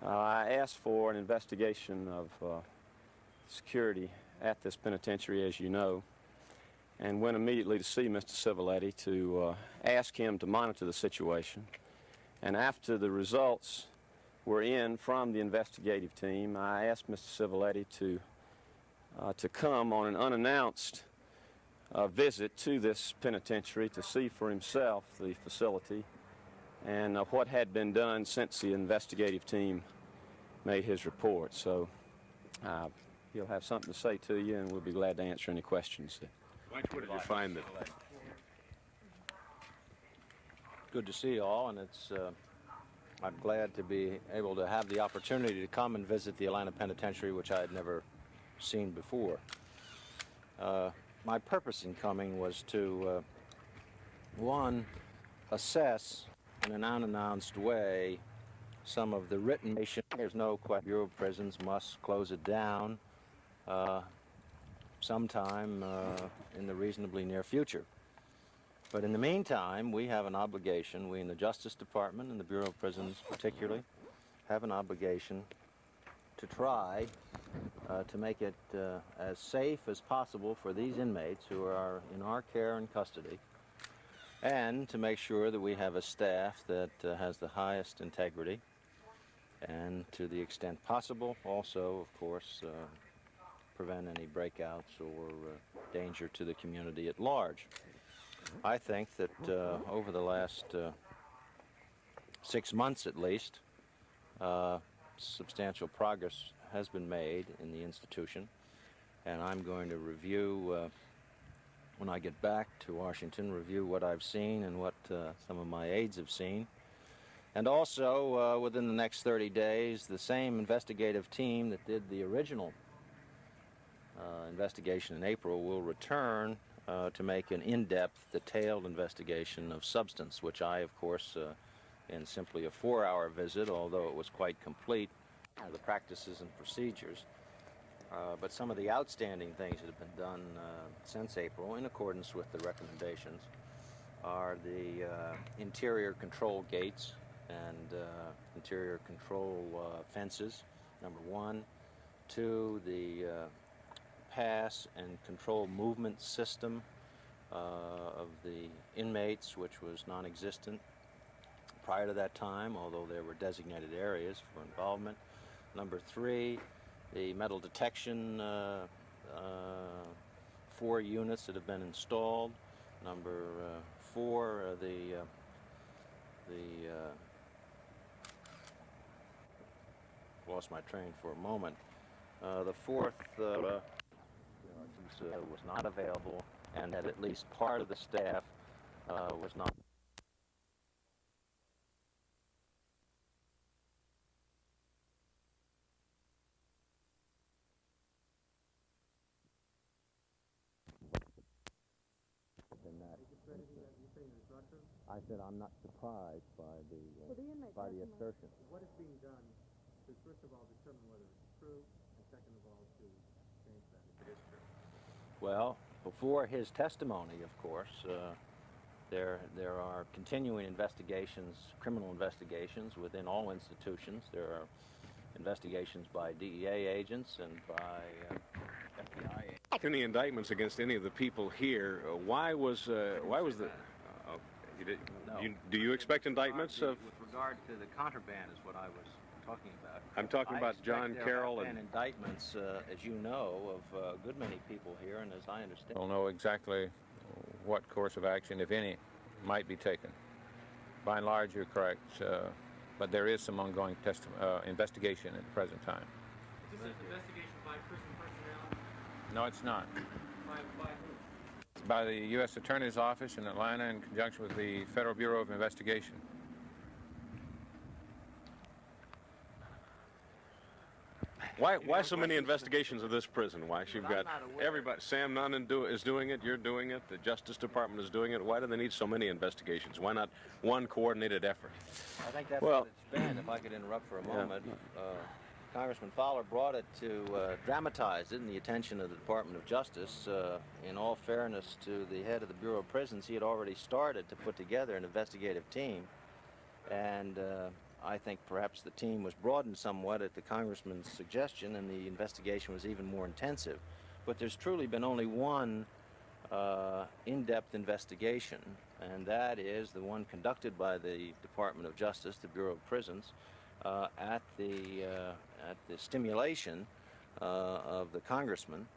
I asked for an investigation of security at this penitentiary, as you know, and went immediately to see Mr. Civiletti to ask him to monitor the situation. And after the results were in from the investigative team, I asked Mr. Civiletti to come on an unannounced visit to this penitentiary to see for himself the facility and what had been done since the investigative team made his report. So he'll have something to say to you, and we'll be glad to answer any questions. What did you find that? Good to see you all, and I'm glad to be able to have the opportunity to come and visit the Atlanta Penitentiary, which I had never seen before. My purpose in coming was to, one, assess in an unannounced way some of the written information. There's no question Bureau of Prisons must close it down sometime in the reasonably near future. But in the meantime, we have an obligation, we in the Justice Department and the Bureau of Prisons particularly, have an obligation to try to make it as safe as possible for these inmates who are in our care and custody, and to make sure that we have a staff that has the highest integrity, and to the extent possible also, of course, prevent any breakouts or danger to the community at large. I think that over the last 6 months at least, substantial progress has been made in the institution, and I'm going to review, when I get back to Washington, review what I've seen and what some of my aides have seen. And also, within the next 30 days, the same investigative team that did the original investigation in April will return to make an in-depth, detailed investigation of substance, which I, of course, in simply a 4-hour visit, although it was quite complete, the practices and procedures. But some of the outstanding things that have been done since April, in accordance with the recommendations, are the interior control gates and interior control fences, number one. Two, the pass and control movement system of the inmates, which was non-existent prior to that time, although there were designated areas for involvement. Number three, the metal detection 4 units that have been installed. Number four, lost my train for a moment. The fourth was not available, and that at least part of the staff was not. I said I'm not surprised by the assertion. What is being done to, first of all, determine whether it's true, and second of all, to change that if it is true? Well, before his testimony, of course, there are continuing investigations, criminal investigations within all institutions. There are investigations by DEA agents and by FBI agents. Any indictments against any of the people here? Why was the? Do you expect indictments of? With regard to the contraband, is what I was talking about. I'm talking about John Carroll and indictments, as you know, of a good many people here, and as I understand. We'll know exactly what course of action, if any, might be taken. By and large, you're correct, but there is some ongoing investigation at the present time. Is this an investigation by prison personnel? No, it's not. By who? It's by the U.S. Attorney's Office in Atlanta in conjunction with the Federal Bureau of Investigation. Why so many investigations of this prison? Why you've got everybody? Sam Nunn is doing it. You're doing it. The Justice Department is doing it. Why do they need so many investigations? Why not one coordinated effort? I think that's what it's been. If I could interrupt for a moment, Congressman Fowler brought it to dramatize it in the attention of the Department of Justice. In all fairness to the head of the Bureau of Prisons, he had already started to put together an investigative team, and I think perhaps the team was broadened somewhat at the congressman's suggestion, and the investigation was even more intensive. But there's truly been only one in-depth investigation, and that is the one conducted by the Department of Justice, the Bureau of Prisons, at the stimulation of the congressman.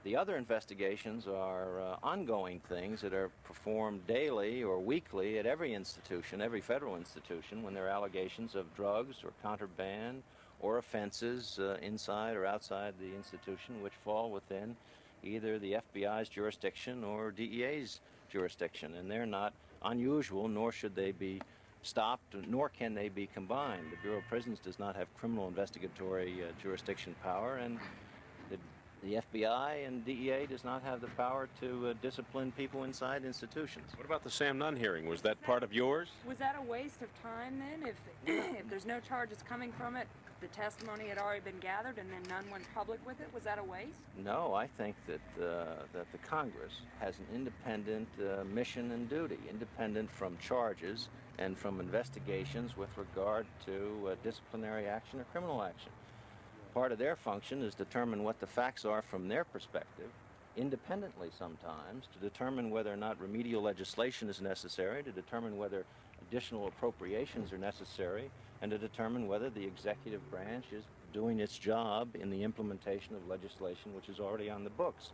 The other investigations are ongoing things that are performed daily or weekly at every institution, every federal institution, when there are allegations of drugs or contraband or offenses inside or outside the institution which fall within either the FBI's jurisdiction or DEA's jurisdiction. And they're not unusual, nor should they be stopped, nor can they be combined. The Bureau of Prisons does not have criminal investigatory jurisdiction power, and the FBI and DEA does not have the power to discipline people inside institutions. What about the Sam Nunn hearing? Was that part of yours? Was that a waste of time then? If there's no charges coming from it, the testimony had already been gathered and then none went public with it, was that a waste? No, I think that that the Congress has an independent mission and duty, independent from charges and from investigations with regard to disciplinary action or criminal action. Part of their function is determine what the facts are from their perspective, independently sometimes, to determine whether or not remedial legislation is necessary, to determine whether additional appropriations are necessary, and to determine whether the executive branch is doing its job in the implementation of legislation which is already on the books.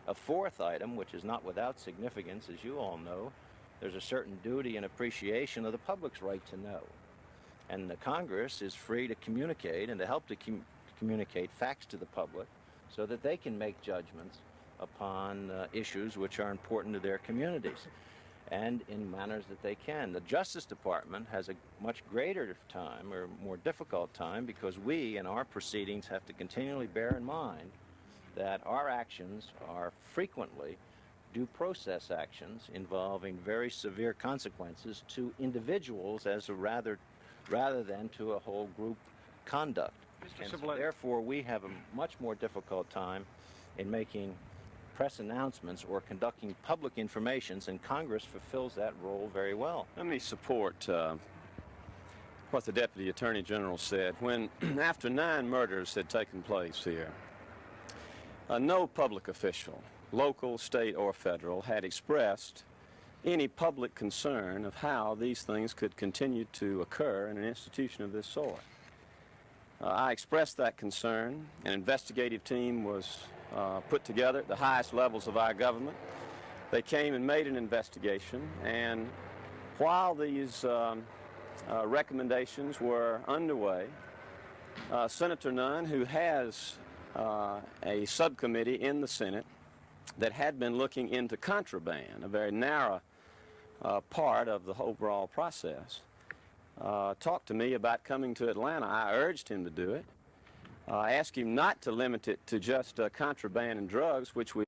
A fourth item, which is not without significance, as you all know, there's a certain duty and appreciation of the public's right to know. And the Congress is free to communicate and to help to communicate facts to the public so that they can make judgments upon issues which are important to their communities and in manners that they can. The Justice Department has a much greater time or more difficult time because we in our proceedings have to continually bear in mind that our actions are frequently due process actions involving very severe consequences to civiletti as a rather than to a whole group conduct. And so therefore, we have a much more difficult time in making press announcements or conducting public informations, and Congress fulfills that role very well. Let me support what the Deputy Attorney General said. When, after 9 murders had taken place here, no public official, local, state, or federal, had expressed any public concern of how these things could continue to occur in an institution of this sort. I expressed that concern. An investigative team was put together at the highest levels of our government. They came and made an investigation, and while these recommendations were underway, Senator Nunn, who has a subcommittee in the Senate that had been looking into contraband, a very narrow part of the overall process, talked to me about coming to Atlanta. I urged him to do it. I asked him not to limit it to just contraband and drugs, which we